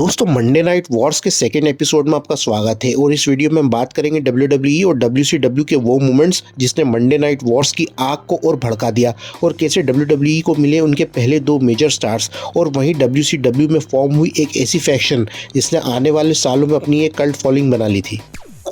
दोस्तों Monday night Wars के second episode में आपका स्वागत है और इस वीडियो में हम बात करेंगे WWE और WCW के वो मोमेंट्स जिसने मंडे नाइट वॉर्स की आग को और भड़का दिया और कैसे WWE को मिले उनके पहले दो मेजर स्टार्स और वहीं WCW में फॉर्म हुई एक ऐसी फैक्शन जिसने आने वाले सालों में अपनी एक कल्ट फॉलोइंग बना ली थी।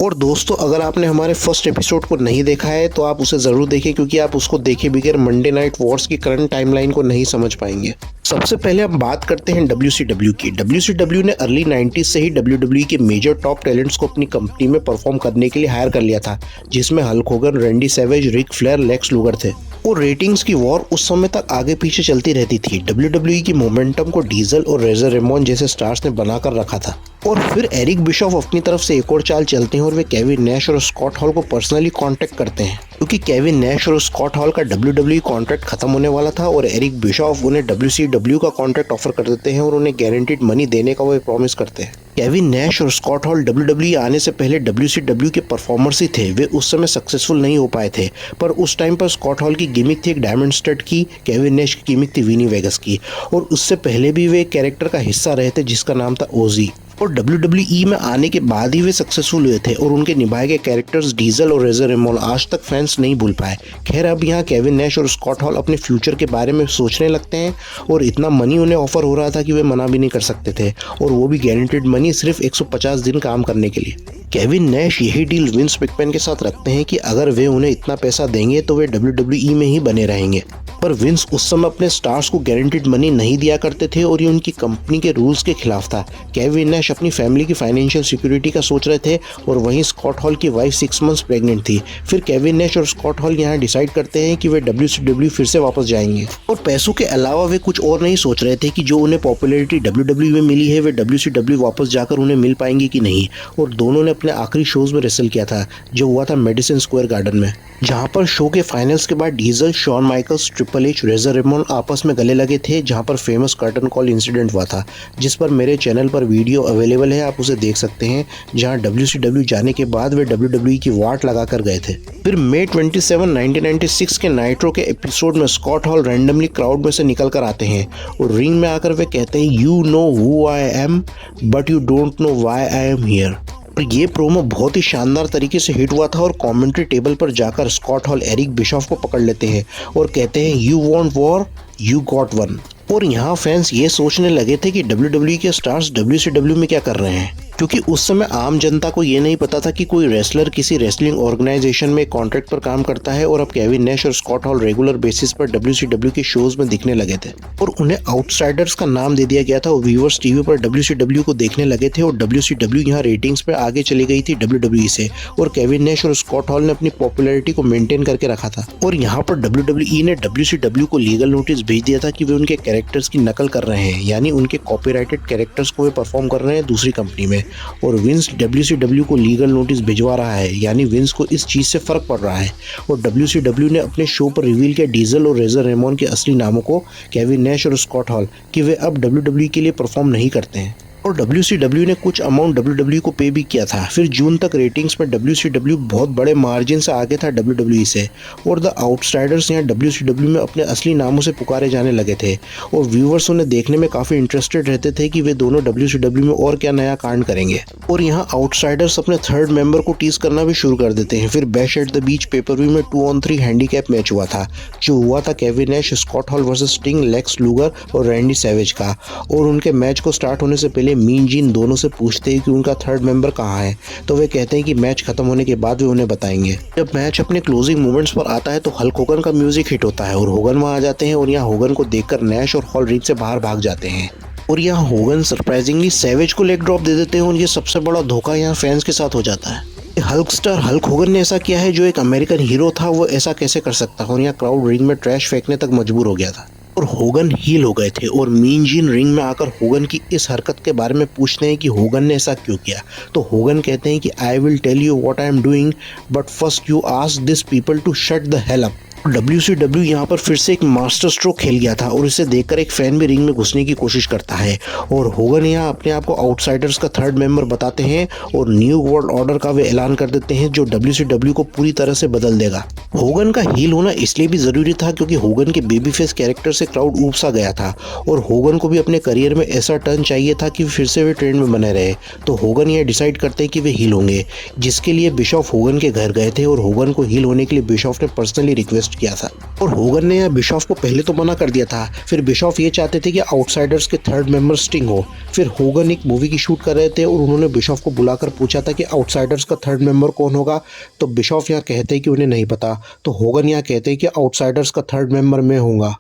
और दोस्तों अगर आपने हमारे फर्स्ट एपिसोड को नहीं देखा है तो आप उसे ज़रूर देखें क्योंकि आप उसको देखे बगैर मंडे नाइट वॉर्स की करंट टाइमलाइन को नहीं समझ पाएंगे। सबसे पहले हम बात करते हैं WCW की। WCW ने अर्ली 90s से ही WWE के मेजर टॉप टैलेंट्स को अपनी कंपनी में परफॉर्म करने के लिए हायर कर लिया था, जिसमें Hulk Hogan, Randy Savage, Ric Flair, Lex Luger थे। और रेटिंग्स की वॉर उस समय तक आगे पीछे चलती रहती थी। WWE की मोमेंटम को डीजल और रेजर रेमोन जैसे स्टार्स ने बनाकर रखा था। और फिर एरिक बिशॉफ अपनी तरफ से एक और चाल चलते हैं और वे केविन नैश और स्कॉट हॉल को पर्सनली कांटेक्ट करते हैं क्योंकि केविन नैश और स्कॉट हॉल का WWE कॉन्ट्रैक्ट खत्म होने वाला था और एरिक बिशॉफ उन्हें WCW का कॉन्ट्रैक्ट ऑफर कर देते हैं और उन्हें गारंटीड मनी देने का वो प्रॉमिस करते हैं। केविन नैश और स्कॉट हॉल WWE आने से पहले WCW के परफॉर्मर्स ही थे। वे उस समय सक्सेसफुल नहीं हो पाए थे, पर उस टाइम पर स्कॉट हॉल की गिमिक थी एक डायमंड स्टड की, केविन नैश की गिमिक थी विनी वेगस की और उससे पहले भी वे एक कैरेक्टर का हिस्सा रहे थे जिसका नाम था ओजी। और WWE में आने के बाद ही वे सक्सेसफुल हुए थे और उनके निभाए गए कैरेक्टर्स डीजल और रेजर रेमोन आज तक फैंस नहीं भूल पाए। खैर अब यहाँ केविन नैश और स्कॉट हॉल अपने फ्यूचर के बारे में सोचने लगते हैं और इतना मनी उन्हें ऑफर हो रहा था कि वे मना भी नहीं कर सकते थे और वो भी गारंटीड मनी सिर्फ 150 दिन काम करने के लिए। केविन नैश यही डील विंस मैकमैन के साथ रखते हैं कि अगर वे उन्हें इतना पैसा देंगे तो वे WWE में ही बने रहेंगे। पर विंस उस समय अपने स्टार्स को गारंटीड मनी नहीं दिया करते थे और ये उनकी कंपनी के रूल्स के खिलाफ था। केविन नैश अपनी फैमिली की फाइनेंशियल सिक्योरिटी का सोच रहे थे और वहीं स्कॉट हॉल की वाइफ 6 मंथ्स प्रेग्नेंट थी। फिर केविन नैश और स्कॉट हॉल यहाँ डिसाइड करते हैं कि वे WCW फिर से वापस जाएंगे और पैसों के अलावा वे कुछ और नहीं सोच रहे थे कि जो उन्हें पॉपुलैरिटी WWE में मिली है वे WCW वापस जाकर उन्हें मिल पाएंगी कि नहीं। और दोनों ने अपने आखिरी शोज में रेसल किया था जो हुआ था मेडिसन स्क्वायर गार्डन में, जहाँ पर शो के फाइनल्स के बाद Diesel, Shawn Michaels, Triple H, Razor Ramon आपस में गले लगे थे, जहां पर फेमस कर्टन कॉल इंसिडेंट हुआ था जिस पर मेरे चैनल पर वीडियो अवेलेबल है, आप उसे देख सकते हैं। जहां WCW जाने के बाद वे WWE की वाट लगाकर गए थे। फिर मई 27, 1996 के नाइट्रो के एपिसोड में स्कॉट हॉल रैंडमली क्राउड में से निकल कर आते हैं और रिंग में आकर वे कहते हैं you know who I am but you don't know why I am here. और ये प्रोमो बहुत ही शानदार तरीके से हिट हुआ था और कमेंट्री टेबल पर जाकर स्कॉट हॉल एरिक बिशॉफ को पकड़ लेते हैं और कहते हैं you want war, you got one. और यहाँ फैंस ये सोचने लगे थे कि WWE के स्टार्स WCW में क्या कर रहे हैं, क्योंकि उस समय आम जनता को ये नहीं पता था कि कोई रेसलर किसी रेसलिंग ऑर्गेनाइजेशन में कॉन्ट्रैक्ट पर काम करता है। और अब केविन नैश और स्कॉट हॉल रेगुलर बेसिस पर WCW के शोज में दिखने लगे थे और उन्हें आउटसाइडर्स का नाम दे दिया गया था और व्यूअर्स टीवी पर WCW को देखने लगे थे और WCW यहाँ रेटिंग्स पे आगे चली गई थी WWE से और केविन नैश और स्कॉट हॉल ने अपनी पॉपुलैरिटी को मेंटेन करके रखा था। और यहाँ पर WWE ने WCW को लीगल नोटिस भेज दिया था कि वे उनके कैरेक्टर्स की नकल कर रहे हैं, यानी उनके कॉपीराइटेड कैरेक्टर्स को वे परफॉर्म कर रहे हैं दूसरी कंपनी में। और विंस WCW को लीगल नोटिस भिजवा रहा है, यानी विंस को इस चीज़ से फर्क पड़ रहा है। और WCW ने अपने शो पर रिवील किया डीजल और रेजर रेमोन के असली नामों को, केविन नैश और स्कॉट हॉल, कि वे अब WWE के लिए परफॉर्म नहीं करते हैं। और WCW ने कुछ अमाउंट WWE को पे भी किया था। फिर जून तक रेटिंग्स में WCW बहुत बड़े मार्जिन से आगे था WWE से और द आउटसाइडर्स यहाँ WCW में अपने असली नामों से पुकारे जाने लगे थे और व्यूवर्स उन्हें देखने में काफ़ी इंटरेस्टेड रहते थे कि वे दोनों WCW में और क्या नया कांड करेंगे। और यहाँ आउटसाइडर्स अपने थर्ड मेंबर को टीज करना भी शुरू कर देते हैं। फिर Bash at the Beach pay per view में 2-on-3 हैंडीकैप मैच हुआ था जो हुआ था Kevin Nash, Scott Hall versus Sting, Lex Luger और रैंडी सैवेज का। और उनके मैच को स्टार्ट होने से पहले मीन जीन दोनों से पूछते हैं कि उनका थर्ड मेंबर कहाँ है, तो वे कहते हैं कि मैच खत्म होने के बाद वे उन्हें बताएंगे। जब मैच अपने क्लोजिंग मोमेंट्स पर आता है तो हल्क होगन का म्यूजिक हिट होता है और होगन वहां आ जाते हैं और यहाँ होगन को देखकर नैश और हॉल रिंग से बाहर भाग जाते हैं। और यहाँ होगन सरप्राइजिंगली सैवेज को लेग ड्रॉप दे देते हैं और ये सबसे बड़ा धोखा यहाँ फैंस के साथ हो जाता है। हल्क स्टार हल्क होगन ने ऐसा किया है, जो एक अमेरिकन हीरो था वो ऐसा कैसे कर सकता है। और यहाँ क्राउड रिंग में ट्रैश फेंकने तक मजबूर हो गया था और होगन हील हो गए थे और मीन जीन रिंग में आकर होगन की इस हरकत के बारे में पूछते हैं कि होगन ने ऐसा क्यों किया। तो होगन कहते हैं कि I will tell you what I am doing but first you ask this people to shut the hell up. WCW यहाँ पर फिर से एक मास्टर स्ट्रोक खेल गया था और इसे देखकर एक फैन भी रिंग में घुसने की कोशिश करता है और होगन यहाँ अपने आप को आउटसाइडर्स का थर्ड मेंबर बताते हैं और न्यू वर्ल्ड ऑर्डर का वे ऐलान कर देते हैं जो WCW को पूरी तरह से बदल देगा। होगन का हील होना इसलिए भी जरूरी था क्योंकि होगन के बेबी फेस कैरेक्टर से क्राउड ऊब सा गया था और होगन को भी अपने करियर में ऐसा टर्न चाहिए था कि फिर से वे ट्रेंड में बने रहे। तो होगन यह डिसाइड करते हैं कि वे हील होंगे, जिसके लिए बिशॉफ होगन के घर गए थे और होगन को हील होने के लिए बिशॉफ ने पर्सनली रिक्वेस्ट किया था और होगन ने बिशॉफ को पहले तो मना कर दिया था। फिर बिशॉफ ये चाहते थे कि आउटसाइडर्स के थर्ड मेंबर स्टिंग हो। फिर होगन एक मूवी की शूट कर रहे थे और उन्होंने बिशॉफ को बुलाकर पूछा था कि आउटसाइडर्स का थर्ड मेंबर कौन होगा। तो बिशॉफ यहाँ कहते हैं कि उन्हें नहीं पता। तो होगन यहाँ कहते हैं कि आउटसाइडर्स का थर्ड मेंबर मैं होऊंगा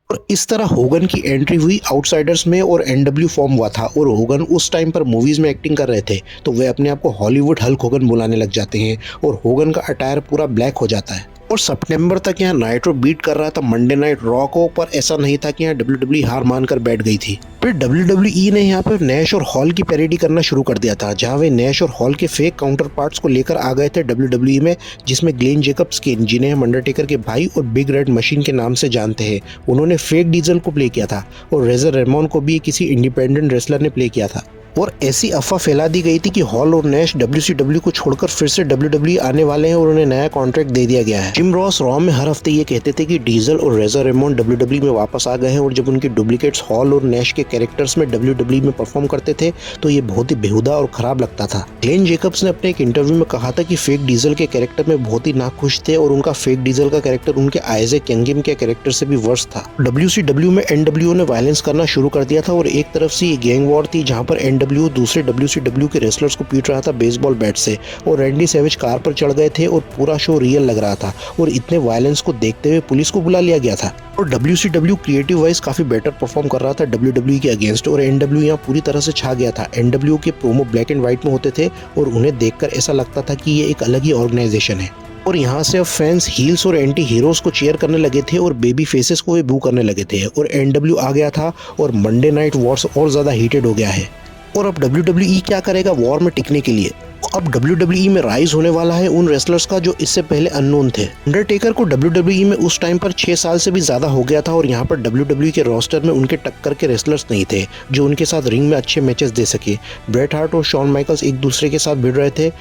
और इस तरह होगन की एंट्री हुई आउटसाइडर्स में और NW फॉर्म हुआ था। और होगन उस टाइम पर मूवीज में एक्टिंग कर रहे थे तो वे अपने आप को हॉलीवुड हल्क होगन बुलाने लग जाते हैं और होगन का अटायर पूरा ब्लैक हो जाता है। और सितंबर तक यहाँ नाइट्रो बीट कर रहा था मंडे नाइट रॉ को, पर ऐसा नहीं था कि यहाँ WWE हार मानकर बैठ गई थी। फिर WWE ने यहाँ पर नैश और हॉल की पैरोडी करना शुरू कर दिया था, जहाँ वे नैश और हॉल के फेक काउंटर पार्ट्स को लेकर आ गए थे WWE में, जिसमें ग्लेन जेकब्स केन, जिन्हें हम अंडरटेकर के भाई और बिग रेड मशीन के नाम से जानते हैं, उन्होंने फेक डीजल को प्ले किया था और रेजर रेमोन को भी किसी इंडिपेंडेंट रेसलर ने प्ले किया था। और ऐसी अफवाह फैला दी गई थी कि हॉल और नैश WCW को छोड़कर फिर से WWE आने वाले हैं और उन्हें नया कॉन्ट्रैक्ट दे दिया गया है। जिम रॉस रॉ में हर हफ्ते ये कहते थे कि डीजल और रेजर रेमोन WWE में वापस आ गए हैं और जब उनके डुप्लीकेट्स हॉल और नैश के कैरेक्टर्स में WWE में परफॉर्म करते थे तो ये बहुत ही बेहुदा और खराब लगता था। ग्लेन जेकब्स ने अपने एक इंटरव्यू में कहा था कि फेक डीजल के कैरेक्टर में बहुत ही नाखुश थे और उनका फेक डीजल का कैरेक्टर उनके आइजैक यंगिम के कैरेक्टर से भी वर्स था। WCW में NWO ने वायलेंस करना शुरू कर दिया था और एक तरफ से ये गैंग वॉर थी जहाँ पर NWO दूसरे WCW के रेसलर्स को पीट रहा था बेसबॉल बैट से और रैंडी सेविज कार पर चढ़ गए थे और पूरा शो रियल लग रहा था और इतने वायलेंस को देखते हुए पुलिस को बुला लिया गया था। और WCW क्रिएटिव वाइज काफी बेटर परफॉर्म कर रहा था WWE के अगेंस्ट और NWO यहाँ पूरी तरह से छा गया था। NWO के प्रोमो ब्लैक एंड व्हाइट में होते थे और उन्हें देखकर ऐसा लगता था कि ये एक अलग ही ऑर्गेनाइजेशन है। और यहाँ से अब फैंस हील्स और एंटी हीरोज को चीयर करने लगे थे और बेबी फेसेस को वे बू करने लगे थे और NW आ गया था और मंडे नाइट वॉर्स और ज्यादा हीटेड हो गया है। और अब WWE क्या करेगा वॉर में टिकने के लिए? अब WWE में राइज होने वाला है उन रेसलर्स का जो इससे पहले अननोन थे। अंडरटेकर को WWE में उस टाइम पर 6 साल से भी ज्यादा हो गया था और यहाँ पर WWE के रोस्टर में उनके टक्कर के रेसलर्स नहीं थे जो उनके साथ रिंग में अच्छे मैचेस दे सके। ब्रेट हार्ट और शॉन माइकल्स एक दूसरे के साथ भिड़ रहे थे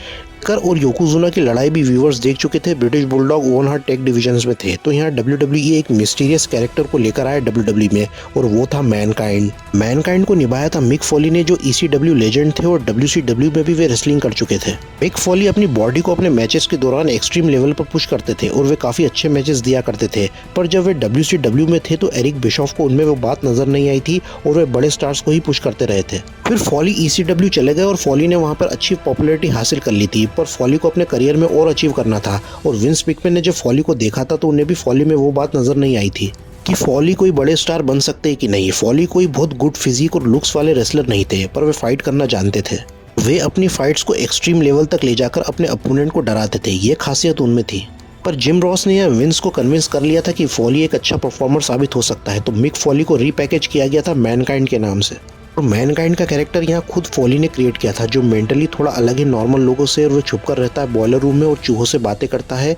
और योकोजुना की लड़ाई भी व्यूअर्स देख चुके थे। British bulldog oven heart tag divisions में थे। तो यहाँ WWE एक मिस्टीरियस कैरेक्टर को लेकर आया WWE में और वो था मैनकाइंड। मैनकाइंड को निभाया था मिक फॉली ने जो ECW लेजेंड थे और WCW में भी वे रेसलिंग कर चुके थे। मिक फॉली अपनी बॉडी को अपने मैचेस के दौरान एक्सट्रीम लेवल पर पुश करते थे और वे काफी अच्छे मैचेस दिया करते थे, पर जब वे WCW में थे तो एरिक बिशॉफ को उनमें वो बात नजर नहीं आई थी और वे बड़े स्टार्स को ही पुश करते रहे थे। फिर फॉली ECW चले गए और फॉली ने वहां पर अच्छी पॉपुलैरिटी हासिल कर ली थी, पर फॉली को अपने करियर में और अचीव करना था और विंस मैकमैन ने जब फॉली को देखा था तो उन्हें भी फॉली में वो बात नजर नहीं आई थी कि फॉली कोई बड़े स्टार बन सकते हैं कि नहीं। फॉली कोई बहुत गुड फिजिक और लुक्स वाले रेसलर नहीं थे, पर वे फाइट करना जानते थे। वे अपनी फाइट्स को एक्सट्रीम लेवल तक ले जाकर अपने अपोनेंट को डराते थे, ये खासियत उनमें थी। पर जिम रॉस ने यह विंस को कन्विंस कर लिया था कि फॉली एक अच्छा परफॉर्मर साबित हो सकता है, तो मिक फॉली को रीपैकेज किया गया था मैनकाइंड के नाम से। और मैनकाइंड का कैरेक्टर यहाँ खुद फॉली ने क्रिएट किया था जो मेंटली थोड़ा अलग है नॉर्मल लोगों से और वो छुपकर रहता है बॉयलर रूम में और चूहों से बातें करता है।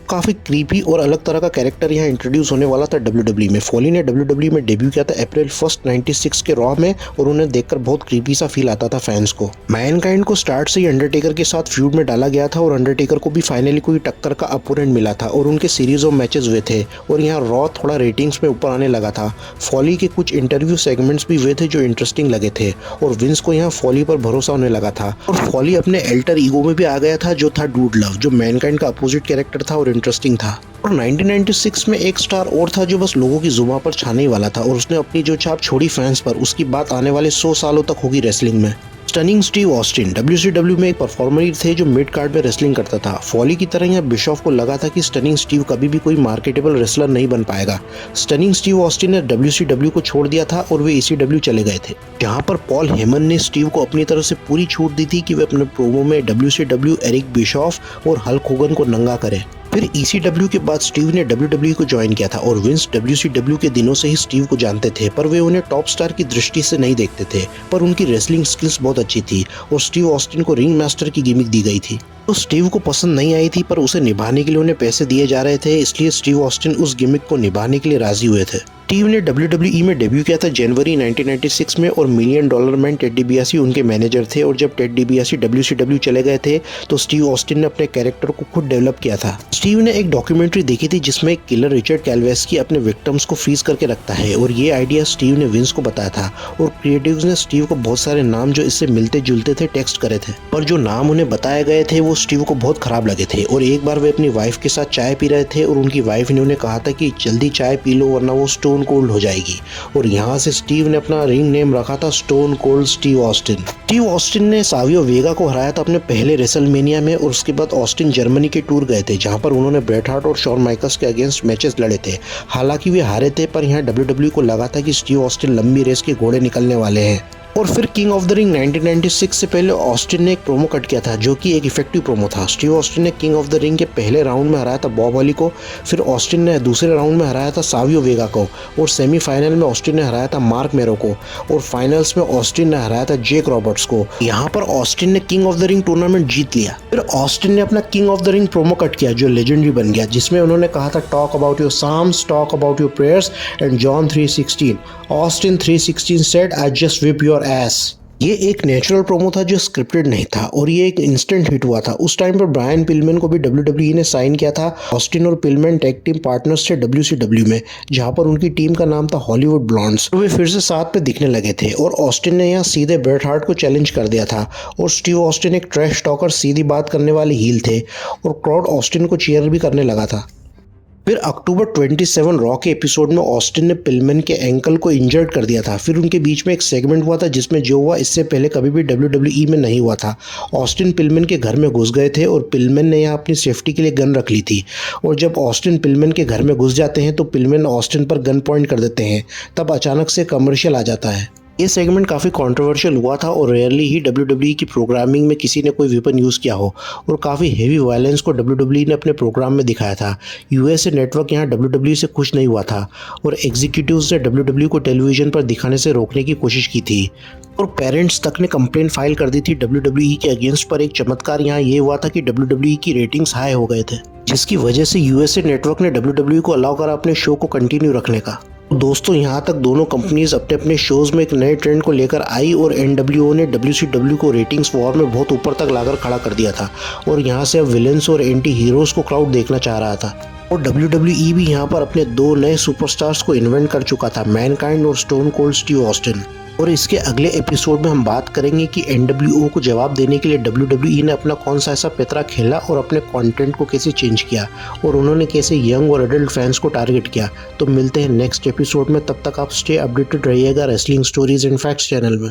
काफ़ी क्रीपी और अलग तरह का कैरेक्टर यहाँ इंट्रोड्यूस होने वाला था WWE में। फॉली ने WWE में डेब्यू किया था अप्रैल 1 96 के रॉ में और उन्हें देखकर बहुत क्रीपी सा फील आता था फैंस को। मैनकाइंड को स्टार्ट से ही अंडरटेकर के साथ फ्यूड में डाला गया था और अंडरटेकर को भी फाइनली कोई टक्कर का अपोनेंट मिला था और उनके सीरीज ऑफ मैचेस हुए थे और यहाँ रॉ थोड़ा रेटिंग्स में ऊपर आने लगा था। फॉली के कुछ इंटरव्यू सेगमेंट्स भी हुए थे जो इंटरेस्टिंग लगे थे और विंस को यहाँ फॉली पर भरोसा होने लगा था और फॉली अपने एल्टर ईगो में भी आ गया था जो था डूड लव, जो मैनकाइंड का अपोजिट कैरेक्टर था और इंटरेस्टिंग था। और 1996 में एक स्टार और था जो बस लोगों की जुबान पर छाने ही वाला था और उसने अपनी जो छाप छोड़ी फैंस पर, उसकी बात आने वाले 100 सालों तक होगी रेसलिंग में। स्टनिंग स्टीव ऑस्टिन WCW में एक परफॉर्मर थे जो मिड कार्ड में रेसलिंग करता था। फॉली की तरह यहाँ बिशॉफ को लगा था कि स्टनिंग स्टीव कभी भी कोई मार्केटेबल रेसलर नहीं बन पाएगा। स्टनिंग स्टीव ऑस्टिन ने WCW को छोड़ दिया था और वे ECW चले गए थे, जहाँ पर पॉल हेमन ने स्टीव को अपनी तरफ से पूरी छूट दी थी कि वे अपने प्रोमो में WCW एरिक बिशॉफ और हल्क होगन को नंगा करें। फिर ECW के बाद स्टीव ने WWE को ज्वाइन किया था और विंस WCW के दिनों से ही स्टीव को जानते थे, पर वे उन्हें टॉप स्टार की दृष्टि से नहीं देखते थे, पर उनकी रेसलिंग स्किल्स बहुत अच्छी थी और स्टीव ऑस्टिन को रिंग मास्टर की गिमिक दी गई थी। तो स्टीव को पसंद नहीं आई थी, पर उसे निभाने के लिए उन्हें पैसे दिए जा रहे थे, इसलिए स्टीव ऑस्टिन उस गिमिक को निभाने के लिए राजी हुए थे। स्टीव ने WWE में डेब्यू किया था जनवरी 1996 में और $1 मिलियन मैन टेड डिबियासी उनके मैनेजर थे। और जब टेड डिबियासी WCW चले गए थे तो स्टीव ऑस्टिन ने अपने कैरेक्टर को खुद डेवलप किया था। स्टीव ने एक डॉक्यूमेंट्री देखी थी जिसमें किलर रिचर्ड कैलवेस्की अपने विक्टिम्स को फ्रीज करके रखता है और ये आइडिया स्टीव ने विंस को बताया था और क्रिएटिव्स ने स्टीव को बहुत सारे नाम जो इससे मिलते जुलते थे टेक्स्ट करे थे, पर जो नाम उन्हें बताए गए थे वो स्टीव को बहुत खराब लगे थे। और एक बार वे अपनी वाइफ के साथ चाय पी रहे थे और उनकी वाइफ ने उन्हें कहा था कि जल्दी चाय पी लो वरना वो स्टोन कोल्ड हो जाएगी, और यहाँ से स्टीव ने अपना रिंग नेम रखा था stone cold Steve Austin. Steve Austin ने सावियो वेगा को हराया था अपने पहले रेसलमेनिया में और उसके बाद ऑस्टिन जर्मनी के टूर गए थे जहाँ पर उन्होंने ब्रेट हार्ट और शॉन माइकल्स के अगेंस्ट मैचेस लड़े थे। हालांकि वे हारे थे, पर यहाँ WWE को लगा था कि स्टीव ऑस्टिन लंबी रेस के घोड़े निकलने वाले हैं। और फिर किंग ऑफ द रिंग 1996 से पहले ऑस्टिन ने एक प्रोमो कट किया था जो कि एक इफेक्टिव प्रोमो था। स्टीव ऑस्टिन ने किंग ऑफ द रिंग के पहले राउंड में हराया था बॉब हॉली को, फिर ऑस्टिन ने दूसरे राउंड में हराया था सावियो वेगा को, और सेमीफाइनल में ऑस्टिन ने हराया था मार्क मेरो को, और फाइनल्स में ऑस्टिन ने हराया था जेक रॉबर्ट्स को। यहाँ पर ऑस्टिन ने King of the Ring tournament जीत लिया। फिर ऑस्टिन ने अपना King of the Ring promo cut किया जो लेजेंडरी बन गया, जिसमें उन्होंने कहा था talk about your psalms, talk about your prayers and John 3:16। Austin 3:16 said I just whip your ass. ये एक नेचुरल प्रोमो था जो स्क्रिप्टेड नहीं था और ये एक इंस्टेंट हिट हुआ था। उस टाइम पर ब्रायन पिलमैन को भी WWE ने साइन किया था। ऑस्टिन और पिलमैन टैग टीम पार्टनर्स थे WCW में, जहां पर उनकी टीम का नाम था हॉलीवुड ब्लॉन्ड्स। तो वे फिर से साथ पे दिखने लगे थे और ऑस्टिन ने यहाँ सीधे ब्रेट हार्ट को चैलेंज कर दिया था। और स्टीव ऑस्टिन एक ट्रैश टॉकर, सीधी बात करने वाले हील थे और क्राउड ऑस्टिन को चीयर भी करने लगा था। फिर अक्टूबर 27 रॉ के एपिसोड में ऑस्टिन ने पिलमैन के एंकल को इंजर्ड कर दिया था। फिर उनके बीच में एक सेगमेंट हुआ था जिसमें जो हुआ इससे पहले कभी भी WWE में नहीं हुआ था। ऑस्टिन पिलमैन के घर में घुस गए थे और पिलमैन ने यहाँ अपनी सेफ्टी के लिए गन रख ली थी, और जब ऑस्टिन पिलमैन के घर में घुस जाते हैं तो पिलमैन ऑस्टिन पर गन पॉइंट कर देते हैं। तब अचानक से कमर्शियल आ जाता है। ये सेगमेंट काफ़ी कंट्रोवर्शियल हुआ था और रेयरली ही WWE की प्रोग्रामिंग में किसी ने कोई वेपन यूज़ किया हो, और काफ़ी हेवी वायलेंस को WWE ने अपने प्रोग्राम में दिखाया था। USA नेटवर्क यहाँ WWE से खुश नहीं हुआ था और एग्जीक्यूटिव्स ने WWE को टेलीविज़न पर दिखाने से रोकने की कोशिश की थी, और पेरेंट्स तक ने कंप्लेंट फाइल कर दी थी WWE के अगेंस्ट। पर एक चमत्कार यहाँ ये हुआ था कि WWE की रेटिंग्स हाई हो गए थे, जिसकी वजह से USA नेटवर्क ने WWE को अलाउ करा अपने शो को कंटिन्यू रखने का। दोस्तों, यहाँ तक दोनों कंपनीज अपने अपने शोज में एक नए ट्रेंड को लेकर आई और NWO ने WCW को रेटिंग्स वॉर में बहुत ऊपर तक लाकर खड़ा कर दिया था, और यहाँ से अब विलेंस और एंटी हीरोज को क्राउड देखना चाह रहा था। और WWE भी यहाँ पर अपने दो नए सुपरस्टार्स को इन्वेंट कर चुका था, मैनकाइंड और स्टोन कोल्ड स्टीव ऑस्टिन। और इसके अगले एपिसोड में हम बात करेंगे कि NWO को जवाब देने के लिए WWE ने अपना कौन सा ऐसा पैतरा खेला और अपने कंटेंट को कैसे चेंज किया, और उन्होंने कैसे यंग और एडल्ट फैंस को टारगेट किया। तो मिलते हैं नेक्स्ट एपिसोड में, तब तक आप स्टे अपडेटेड रहिएगा wrestling stories and facts channel में।